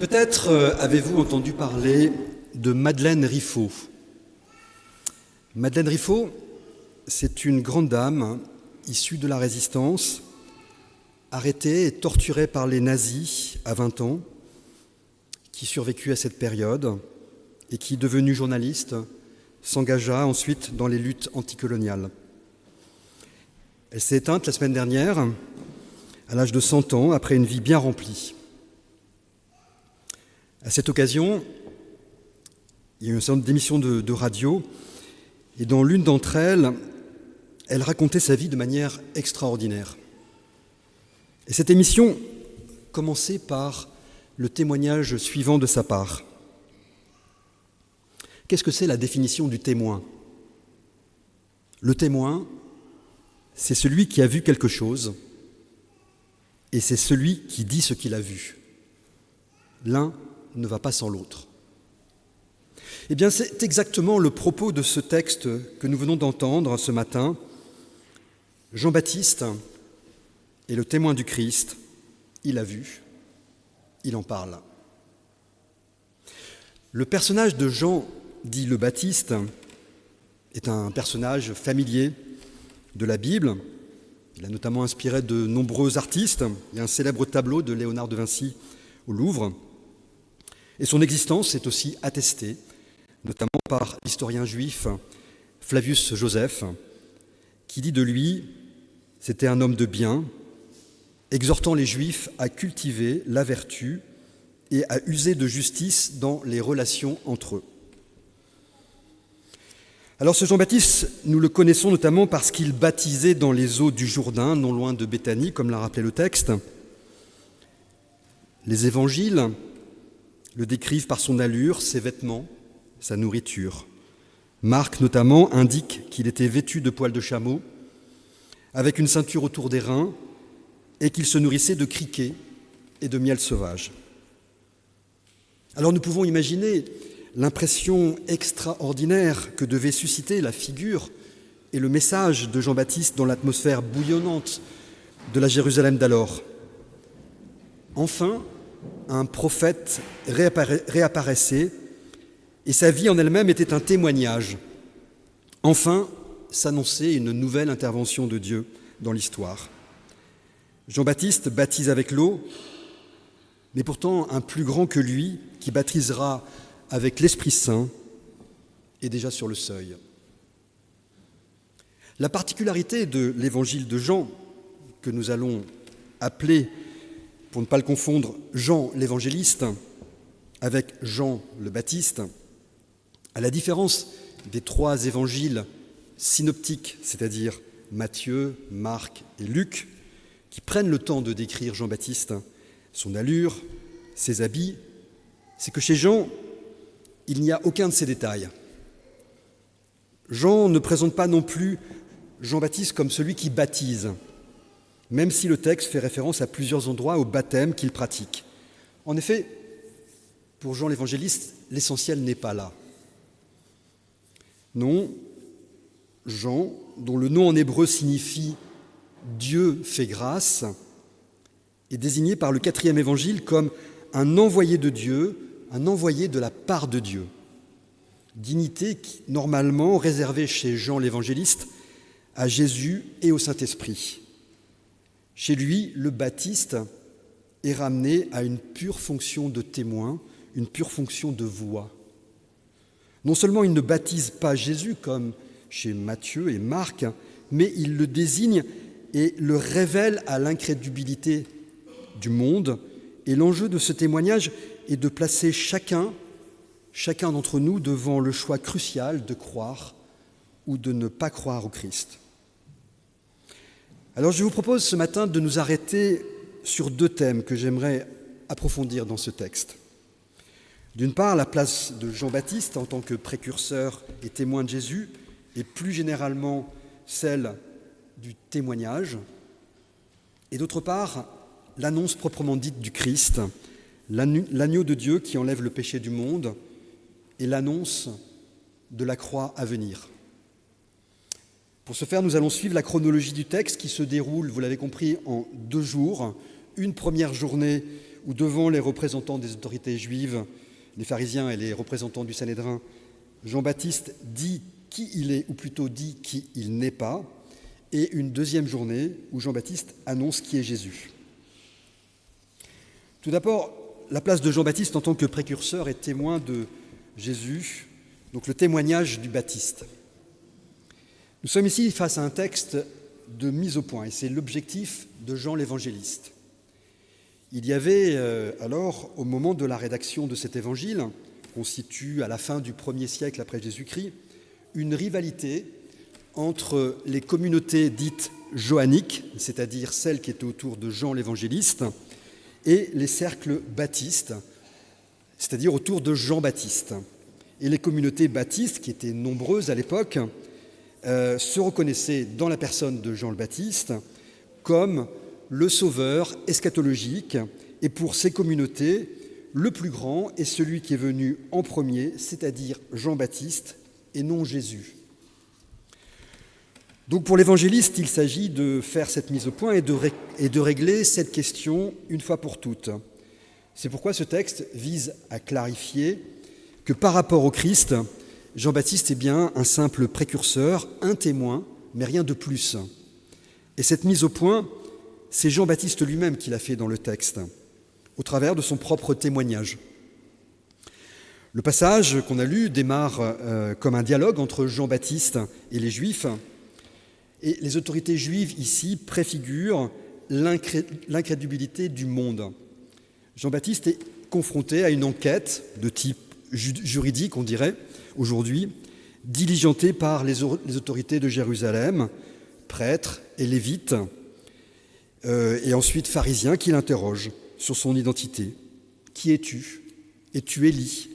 Peut-être avez-vous entendu parler de Madeleine Riffaut. Madeleine Riffaut, c'est une grande dame issue de la Résistance, arrêtée et torturée par les nazis à 20 ans, qui survécut à cette période et qui, devenue journaliste, s'engagea ensuite dans les luttes anticoloniales. Elle s'est éteinte la semaine dernière, à l'âge de 100 ans, après une vie bien remplie. À cette occasion, il y a eu un certain nombre d'émissions de radio, et dans l'une d'entre elles, elle racontait sa vie de manière extraordinaire. Et cette émission commençait par le témoignage suivant de sa part. Qu'est-ce que c'est la définition du témoin ? Le témoin, c'est celui qui a vu quelque chose, et c'est celui qui dit ce qu'il a vu. L'un ne va pas sans l'autre. Eh bien, c'est exactement le propos de ce texte que nous venons d'entendre ce matin. Jean-Baptiste est le témoin du Christ, il a vu, il en parle. Le personnage de Jean, dit le Baptiste, est un personnage familier de la Bible. Il a notamment inspiré de nombreux artistes. Il y a un célèbre tableau de Léonard de Vinci au Louvre. Et son existence est aussi attestée, notamment par l'historien juif Flavius Joseph, qui dit de lui « C'était un homme de bien, exhortant les Juifs à cultiver la vertu et à user de justice dans les relations entre eux. » Alors ce Jean-Baptiste, nous le connaissons notamment parce qu'il baptisait dans les eaux du Jourdain, non loin de Béthanie, comme l'a rappelé le texte. Les évangiles le décrivent par son allure, ses vêtements, sa nourriture. Marc, notamment, indique qu'il était vêtu de poils de chameau, avec une ceinture autour des reins, et qu'il se nourrissait de criquets et de miel sauvage. Alors nous pouvons imaginer l'impression extraordinaire que devait susciter la figure et le message de Jean-Baptiste dans l'atmosphère bouillonnante de la Jérusalem d'alors. Enfin, un prophète réapparaissait et sa vie en elle-même était un témoignage. Enfin, s'annonçait une nouvelle intervention de Dieu dans l'histoire. Jean-Baptiste baptise avec l'eau, mais pourtant un plus grand que lui, qui baptisera avec l'Esprit Saint, est déjà sur le seuil. La particularité de l'évangile de Jean, que nous allons appeler, pour ne pas le confondre, Jean l'évangéliste, avec Jean le Baptiste, à la différence des trois évangiles synoptiques, c'est-à-dire Matthieu, Marc et Luc, qui prennent le temps de décrire Jean-Baptiste, son allure, ses habits, c'est que chez Jean, il n'y a aucun de ces détails. Jean ne présente pas non plus Jean-Baptiste comme celui qui baptise, même si le texte fait référence à plusieurs endroits au baptême qu'il pratique. En effet, pour Jean l'évangéliste, l'essentiel n'est pas là. Non, Jean, dont le nom en hébreu signifie « Dieu fait grâce », est désigné par le 4e évangile comme un envoyé de Dieu, un envoyé de la part de Dieu. Dignité qui, normalement réservée chez Jean l'évangéliste à Jésus et au Saint-Esprit. Chez lui, le Baptiste est ramené à une pure fonction de témoin, une pure fonction de voix. Non seulement il ne baptise pas Jésus comme chez Matthieu et Marc, mais il le désigne et le révèle à l'incrédulité du monde. Et l'enjeu de ce témoignage est de placer chacun d'entre nous devant le choix crucial de croire ou de ne pas croire au Christ. Alors je vous propose ce matin de nous arrêter sur deux thèmes que j'aimerais approfondir dans ce texte. D'une part, la place de Jean-Baptiste en tant que précurseur et témoin de Jésus, et plus généralement celle du témoignage. Et d'autre part, l'annonce proprement dite du Christ, l'agneau de Dieu qui enlève le péché du monde, et l'annonce de la croix à venir. Pour ce faire, nous allons suivre la chronologie du texte qui se déroule, vous l'avez compris, en 2 jours. Une première journée où devant les représentants des autorités juives, les pharisiens et les représentants du Sanhédrin, Jean-Baptiste dit qui il est, ou plutôt dit qui il n'est pas, et une deuxième journée où Jean-Baptiste annonce qui est Jésus. Tout d'abord, la place de Jean-Baptiste en tant que précurseur et témoin de Jésus, donc le témoignage du Baptiste. Nous sommes ici face à un texte de mise au point, et c'est l'objectif de Jean l'Évangéliste. Il y avait alors, au moment de la rédaction de cet évangile, constitue à la fin du 1er siècle après Jésus-Christ, une rivalité entre les communautés dites johanniques, c'est-à-dire celles qui étaient autour de Jean l'Évangéliste, et les cercles baptistes, c'est-à-dire autour de Jean-Baptiste. Et les communautés baptistes, qui étaient nombreuses à l'époque, se reconnaissaient dans la personne de Jean le Baptiste comme le sauveur eschatologique, et pour ces communautés, le plus grand est celui qui est venu en premier, c'est-à-dire Jean-Baptiste, et non Jésus. Donc pour l'évangéliste, il s'agit de faire cette mise au point et de régler cette question une fois pour toutes. C'est pourquoi ce texte vise à clarifier que par rapport au Christ, Jean-Baptiste est bien un simple précurseur, un témoin, mais rien de plus. Et cette mise au point, c'est Jean-Baptiste lui-même qui l'a fait dans le texte, au travers de son propre témoignage. Le passage qu'on a lu démarre comme un dialogue entre Jean-Baptiste et les Juifs, et les autorités juives ici préfigurent l'incrédulité du monde. Jean-Baptiste est confronté à une enquête de type juridique, on dirait, aujourd'hui, diligentée par les autorités de Jérusalem, prêtres et lévites, et ensuite pharisiens qui l'interrogent sur son identité. Qui es-tu ? Es-tu Élie ?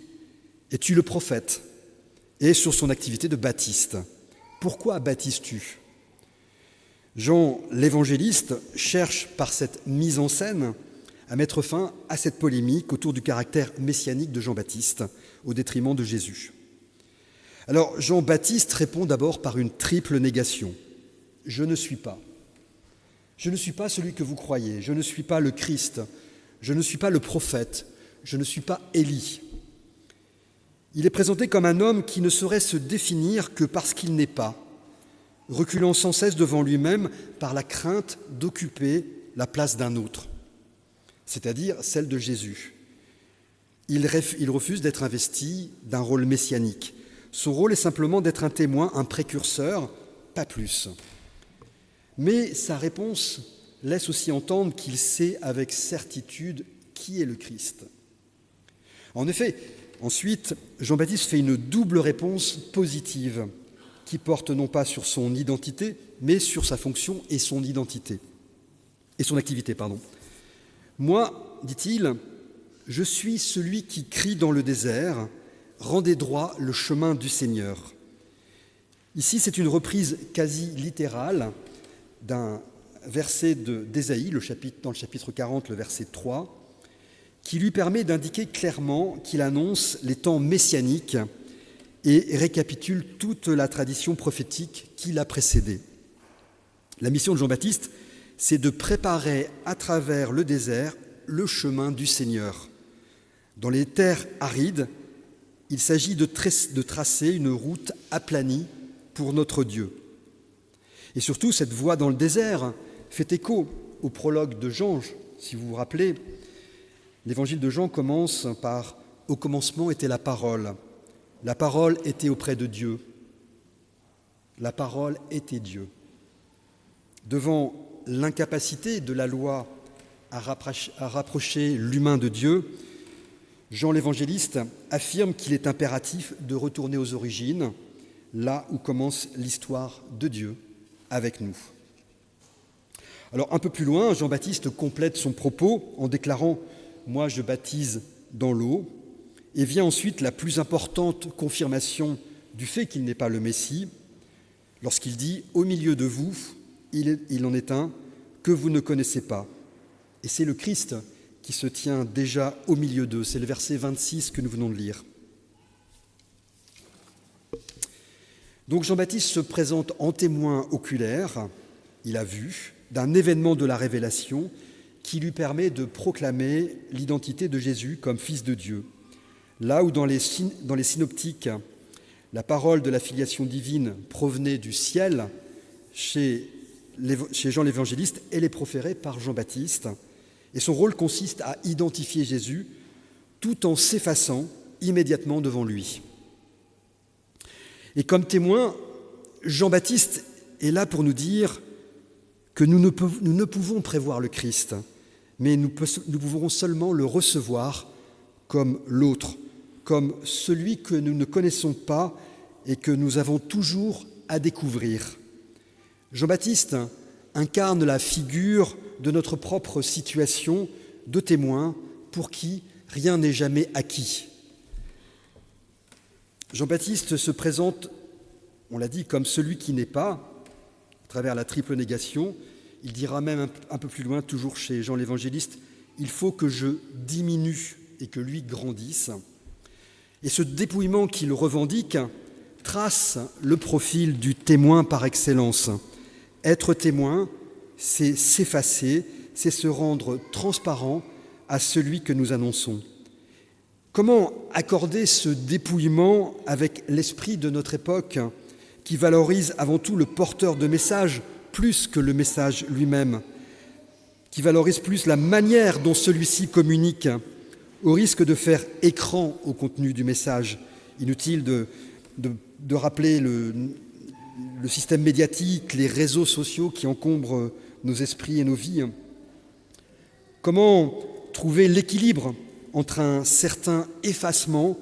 Es-tu le prophète ? Et sur son activité de baptiste. Pourquoi baptises-tu ? Jean l'évangéliste cherche par cette mise en scène à mettre fin à cette polémique autour du caractère messianique de Jean-Baptiste au détriment de Jésus. Alors Jean-Baptiste répond d'abord par une triple négation. Je ne suis pas. Je ne suis pas celui que vous croyez. Je ne suis pas le Christ. Je ne suis pas le prophète. Je ne suis pas Élie. Il est présenté comme un homme qui ne saurait se définir que parce qu'il n'est pas, reculant sans cesse devant lui-même par la crainte d'occuper la place d'un autre, c'est-à-dire celle de Jésus. Il refuse d'être investi d'un rôle messianique. Son rôle est simplement d'être un témoin, un précurseur, pas plus. Mais sa réponse laisse aussi entendre qu'il sait avec certitude qui est le Christ. En effet, ensuite, Jean-Baptiste fait une double réponse positive qui porte non pas sur son identité, mais sur sa fonction et son activité. Moi, dit-il, je suis celui qui crie dans le désert, rendez droit le chemin du Seigneur. Ici, c'est une reprise quasi littérale d'un verset d'Ésaïe, dans le chapitre 40, le verset 3, qui lui permet d'indiquer clairement qu'il annonce les temps messianiques et récapitule toute la tradition prophétique qui l'a précédé. La mission de Jean-Baptiste, c'est de préparer à travers le désert le chemin du Seigneur. Dans les terres arides, il s'agit de tracer une route aplanie pour notre Dieu. Et surtout, cette voie dans le désert fait écho au prologue de Jean. Si vous vous rappelez, l'évangile de Jean commence par « Au commencement était la parole ». La parole était auprès de Dieu. La parole était Dieu. Devant l'incapacité de la loi à rapprocher l'humain de Dieu, Jean l'évangéliste affirme qu'il est impératif de retourner aux origines, là où commence l'histoire de Dieu avec nous. Alors un peu plus loin, Jean-Baptiste complète son propos en déclarant « Moi je baptise dans l'eau », et vient ensuite la plus importante confirmation du fait qu'il n'est pas le Messie, lorsqu'il dit « Au milieu de vous, il en est un que vous ne connaissez pas ». Et c'est le Christ qui se tient déjà au milieu d'eux. C'est le verset 26 que nous venons de lire. Donc Jean-Baptiste se présente en témoin oculaire, il a vu, d'un événement de la révélation qui lui permet de proclamer l'identité de Jésus comme Fils de Dieu. Là où dans les synoptiques, la parole de la filiation divine provenait du ciel, chez Jean l'évangéliste, elle est proférée par Jean-Baptiste, et son rôle consiste à identifier Jésus tout en s'effaçant immédiatement devant lui. Et comme témoin, Jean-Baptiste est là pour nous dire que nous ne pouvons prévoir le Christ, mais nous pouvons seulement le recevoir comme l'autre, comme celui que nous ne connaissons pas et que nous avons toujours à découvrir. Jean-Baptiste incarne la figure de notre propre situation de témoin pour qui rien n'est jamais acquis. Jean-Baptiste se présente, on l'a dit, comme celui qui n'est pas, à travers la triple négation. Il dira même un peu plus loin, toujours chez Jean l'évangéliste, « Il faut que je diminue et que lui grandisse ». Et ce dépouillement qu'il revendique trace le profil du témoin par excellence. Être témoin, c'est s'effacer, c'est se rendre transparent à celui que nous annonçons. Comment accorder ce dépouillement avec l'esprit de notre époque qui valorise avant tout le porteur de message plus que le message lui-même, qui valorise plus la manière dont celui-ci communique, au risque de faire écran au contenu du message. Inutile de rappeler le système médiatique, les réseaux sociaux qui encombrent nos esprits et nos vies. Comment trouver l'équilibre entre un certain effacement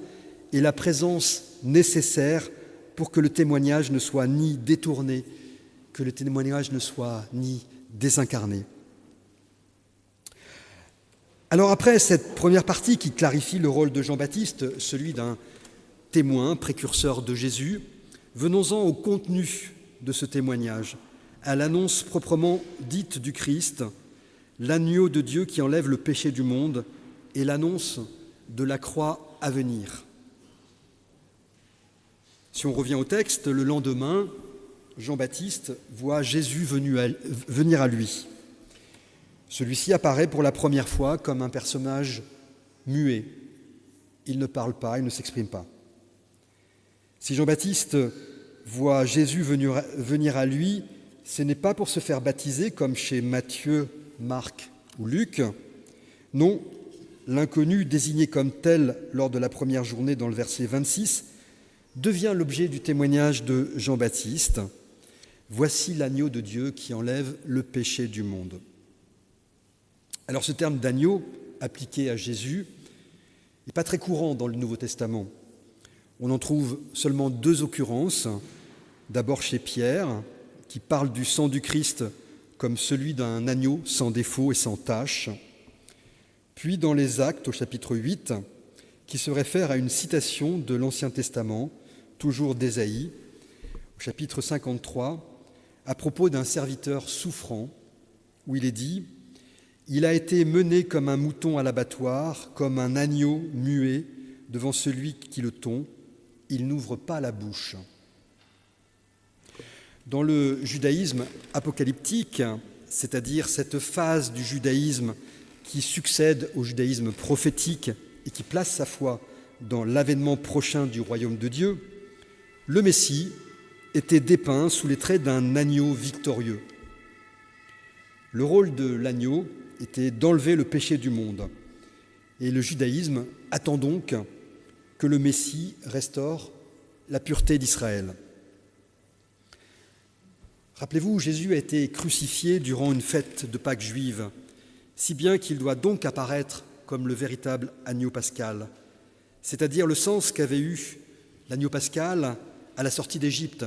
et la présence nécessaire pour que le témoignage ne soit ni détourné, que le témoignage ne soit ni désincarné. Alors après cette première partie qui clarifie le rôle de Jean-Baptiste, celui d'un témoin, précurseur de Jésus, venons-en au contenu de ce témoignage, à l'annonce proprement dite du Christ, l'agneau de Dieu qui enlève le péché du monde et l'annonce de la croix à venir. Si on revient au texte, le lendemain, Jean-Baptiste voit Jésus venir à lui. Celui-ci apparaît pour la première fois comme un personnage muet. Il ne parle pas, il ne s'exprime pas. Si Jean-Baptiste voit Jésus venir à lui, ce n'est pas pour se faire baptiser comme chez Matthieu, Marc ou Luc. Non, l'inconnu désigné comme tel lors de la première journée dans le verset 26 devient l'objet du témoignage de Jean-Baptiste. Voici l'agneau de Dieu qui enlève le péché du monde. Alors ce terme d'agneau appliqué à Jésus n'est pas très courant dans le Nouveau Testament. On en trouve seulement 2 occurrences. D'abord chez Pierre, qui parle du sang du Christ comme celui d'un agneau sans défaut et sans tache. Puis dans les Actes, au chapitre 8, qui se réfère à une citation de l'Ancien Testament, toujours d'Ésaïe, au chapitre 53, à propos d'un serviteur souffrant, où il est dit « Il a été mené comme un mouton à l'abattoir, comme un agneau muet devant celui qui le tond. Il n'ouvre pas la bouche. » Dans le judaïsme apocalyptique, c'est-à-dire cette phase du judaïsme qui succède au judaïsme prophétique et qui place sa foi dans l'avènement prochain du royaume de Dieu, le Messie était dépeint sous les traits d'un agneau victorieux. Le rôle de l'agneau était d'enlever le péché du monde. Et le judaïsme attend donc que le Messie restaure la pureté d'Israël. Rappelez-vous, Jésus a été crucifié durant une fête de Pâques juive, si bien qu'il doit donc apparaître comme le véritable agneau pascal, c'est-à-dire le sens qu'avait eu l'agneau pascal à la sortie d'Égypte.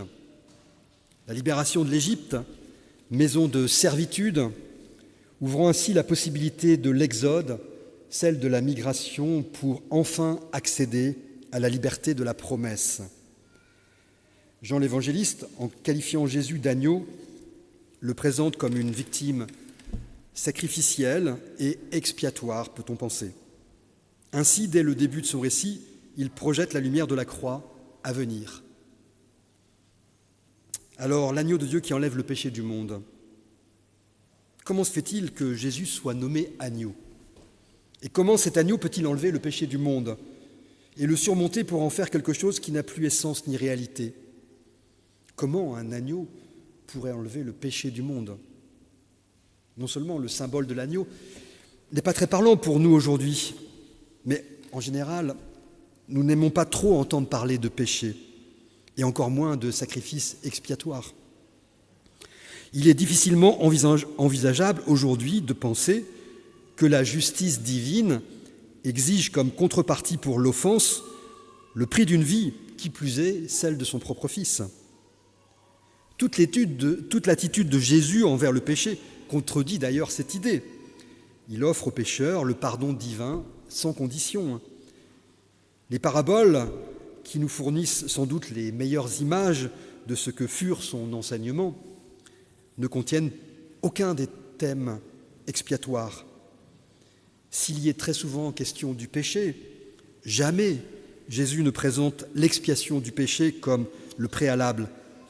La libération de l'Égypte, maison de servitude, ouvrant ainsi la possibilité de l'exode, celle de la migration, pour enfin accéder à la liberté de la promesse. Jean l'évangéliste, en qualifiant Jésus d'agneau, le présente comme une victime sacrificielle et expiatoire, peut-on penser. Ainsi, dès le début de son récit, il projette la lumière de la croix à venir. Alors, l'agneau de Dieu qui enlève le péché du monde, comment se fait-il que Jésus soit nommé agneau? Et comment cet agneau peut-il enlever le péché du monde et le surmonter pour en faire quelque chose qui n'a plus essence ni réalité? Comment un agneau pourrait enlever le péché du monde? Non seulement le symbole de l'agneau n'est pas très parlant pour nous aujourd'hui, mais en général, nous n'aimons pas trop entendre parler de péché, et encore moins de sacrifice expiatoire. Il est difficilement envisageable aujourd'hui de penser que la justice divine exige comme contrepartie pour l'offense le prix d'une vie, qui plus est celle de son propre Fils. Toute l'attitude de Jésus envers le péché contredit d'ailleurs cette idée. Il offre aux pécheurs le pardon divin sans condition. Les paraboles, qui nous fournissent sans doute les meilleures images de ce que furent son enseignement, ne contiennent aucun des thèmes expiatoires. S'il y est très souvent question du péché, jamais Jésus ne présente l'expiation du péché comme le préalable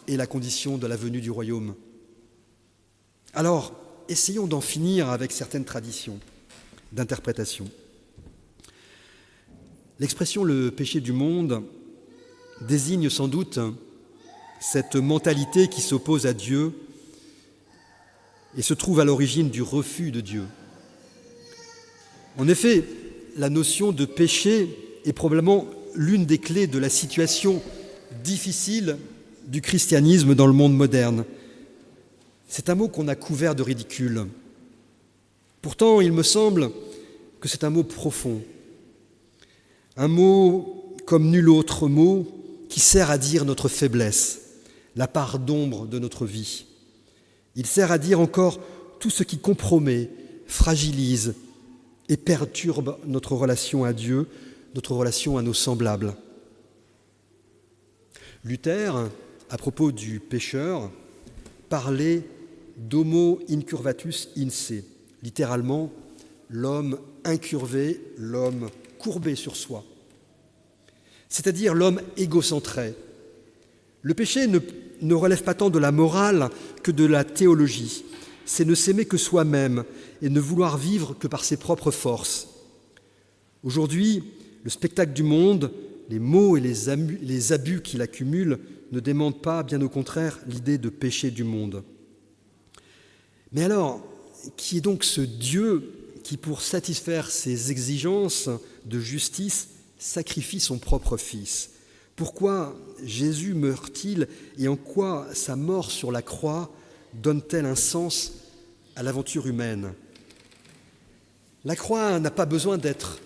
et la condition de la venue du royaume. Alors, essayons d'en finir avec certaines traditions d'interprétation. L'expression « le péché du monde » désigne sans doute cette mentalité qui s'oppose à Dieu et se trouve à l'origine du refus de Dieu. En effet, la notion de péché est probablement l'une des clés de la situation difficile du christianisme dans le monde moderne. C'est un mot qu'on a couvert de ridicule. Pourtant, il me semble que c'est un mot profond, un mot comme nul autre mot qui sert à dire notre faiblesse, la part d'ombre de notre vie. Il sert à dire encore tout ce qui compromet, fragilise et perturbe notre relation à Dieu, notre relation à nos semblables. Luther, à propos du pécheur, parlait d'homo incurvatus in se, littéralement l'homme incurvé, l'homme courbé sur soi, c'est-à-dire l'homme égocentré. Le péché ne relève pas tant de la morale que de la théologie. C'est ne s'aimer que soi-même et ne vouloir vivre que par ses propres forces. Aujourd'hui, le spectacle du monde, les maux et les abus qu'il accumule ne démentent pas, bien au contraire, l'idée de péché du monde. Mais alors, qui est donc ce Dieu qui, pour satisfaire ses exigences de justice, sacrifie son propre Fils? Pourquoi Jésus meurt-il et en quoi sa mort sur la croix donne-t-elle un sens à l'aventure humaine? La croix n'a pas besoin d'être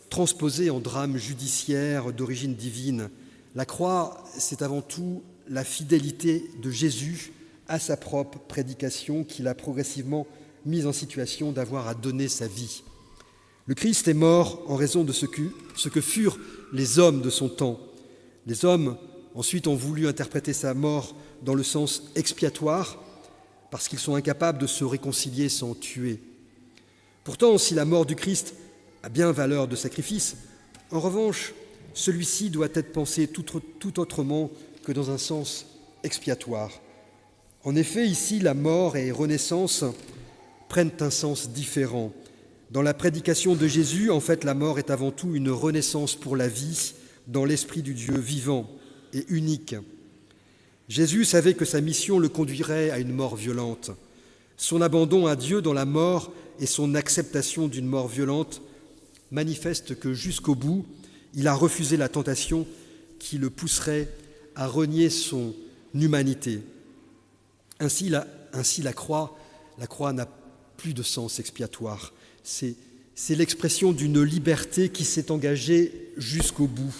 transposée en drame judiciaire d'origine divine. La croix, c'est avant tout la fidélité de Jésus à sa propre prédication qui l'a progressivement mise en situation d'avoir à donner sa vie. Le Christ est mort en raison de ce que furent les hommes de son temps. Les hommes, ensuite, ont voulu interpréter sa mort dans le sens expiatoire parce qu'ils sont incapables de se réconcilier sans tuer. Pourtant, si la mort du Christ a bien valeur de sacrifice, en revanche, celui-ci doit être pensé tout autrement que dans un sens expiatoire. En effet, ici, la mort et renaissance prennent un sens différent. Dans la prédication de Jésus, en fait, la mort est avant tout une renaissance pour la vie dans l'esprit du Dieu vivant et unique. Jésus savait que sa mission le conduirait à une mort violente. Son abandon à Dieu dans la mort et son acceptation d'une mort violente manifestent que jusqu'au bout, il a refusé la tentation qui le pousserait à renier son humanité. Ainsi la croix n'a plus de sens expiatoire. C'est l'expression d'une liberté qui s'est engagée jusqu'au bout.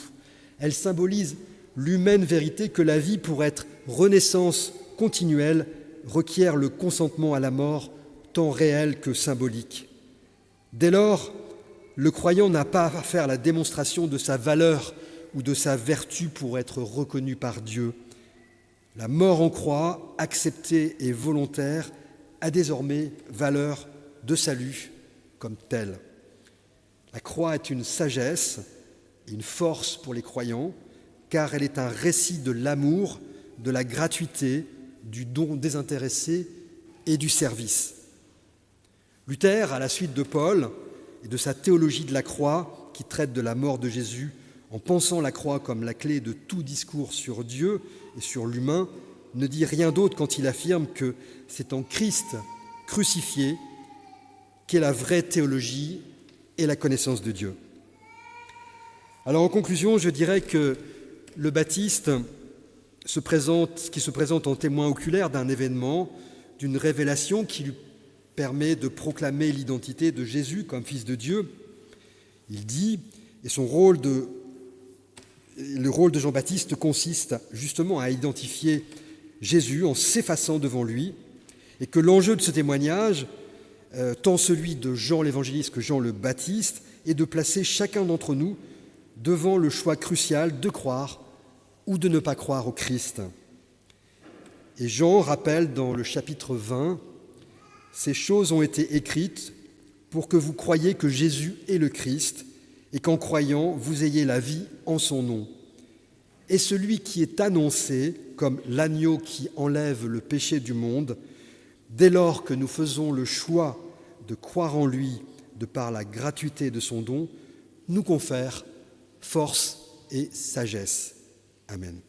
Elle symbolise l'humaine vérité que la vie, pour être renaissance continuelle, requiert le consentement à la mort, tant réel que symbolique. Dès lors, le croyant n'a pas à faire la démonstration de sa valeur ou de sa vertu pour être reconnu par Dieu. La mort en croix, acceptée et volontaire, a désormais valeur de salut comme telle. La croix est une sagesse et une force pour les croyants, car elle est un récit de l'amour, de la gratuité, du don désintéressé et du service. Luther, à la suite de Paul et de sa théologie de la croix, qui traite de la mort de Jésus en pensant la croix comme la clé de tout discours sur Dieu et sur l'humain, ne dit rien d'autre quand il affirme que c'est en Christ crucifié qu'est la vraie théologie et la connaissance de Dieu. Alors en conclusion, je dirais que le Baptiste qui se présente en témoin oculaire d'un événement, d'une révélation qui lui permet de proclamer l'identité de Jésus comme Fils de Dieu. Il dit, et le rôle de Jean-Baptiste consiste justement à identifier Jésus en s'effaçant devant lui, et que l'enjeu de ce témoignage, tant celui de Jean l'évangéliste que Jean le Baptiste, est de placer chacun d'entre nous devant le choix crucial de croire ou de ne pas croire au Christ. Et Jean rappelle dans le chapitre 20, « Ces choses ont été écrites pour que vous croyiez que Jésus est le Christ et qu'en croyant, vous ayez la vie en son nom. Et celui qui est annoncé comme l'agneau qui enlève le péché du monde, dès lors que nous faisons le choix de croire en lui de par la gratuité de son don, nous confère force et sagesse. » Amen.